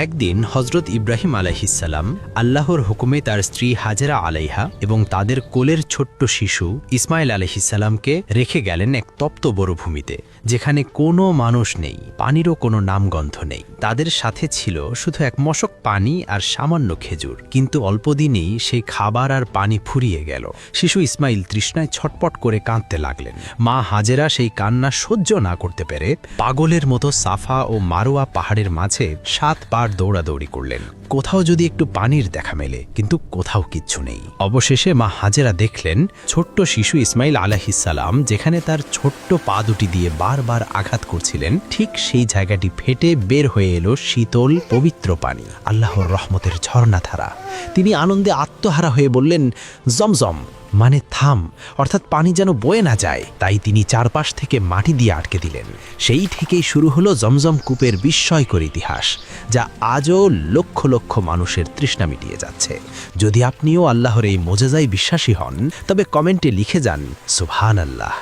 একদিন হজরত ইব্রাহিম আলাইহিসসালাম আল্লাহর হুকুমে তার স্ত্রী হাজেরা আলাইহা এবং তাদের কোলের ছোট্ট শিশু ইসমাইল আলাইহিসসালামকে রেখে গেলেন এক তপ্ত মরুভূমিতে, যেখানে কোনো মানুষ নেই, পানিরও কোনো নামগন্ধ নেই। তাদের সাথে ছিল শুধু এক মশক পানি আর সামান্য খেজুর, কিন্তু অল্পদিনেই সেই খাবার আর পানি ফুরিয়ে গেল। শিশু ইসমাইল তৃষ্ণায় ছটপট করে কাঁদতে লাগলেন। মা হাজেরা সেই কান্না সহ্য না করতে পেরে পাগলের মতো সাফা ও মারোয়া পাহাড়ের মাঝে 7 বার দৌড়াদৌড়ি করলেন, কোথাও যদি একটু পানির দেখা মেলে, কিন্তু কোথাও কিচ্ছু নেই। অবশেষে মা হাজেরা দেখলেন ছোট্ট শিশু ইসমাইল আলাইহিসসালাম যেখানে তার ছোট্ট পা দুটি দিয়ে বারবার আঘাত করছিলেন, ঠিক সেই জায়গাটি ফেটে বের হয়ে এলো শীতল পবিত্র পানি, আল্লাহর রহমতের ঝর্ণাধারা। তিনি আনন্দে আত্মহারা হয়ে বললেন, জমজম, মানে থাম, অর্থাৎ পানি যেন বয়ে না যায়। তাই তিনি চারপাশ থেকে মাটি দিয়ে আটকে দিলেন। সেই থেকেই শুরু হলো জমজম কূপের বিস্ময়কর ইতিহাস, যা আজও লক্ষ লক্ষ মানুষের তৃষ্ণা মিটিয়ে যাচ্ছে। যদি আপনিও আল্লাহর এই মোজেজায় বিশ্বাসী হন, তবে কমেন্টে লিখে যান সুবহানাল্লাহ।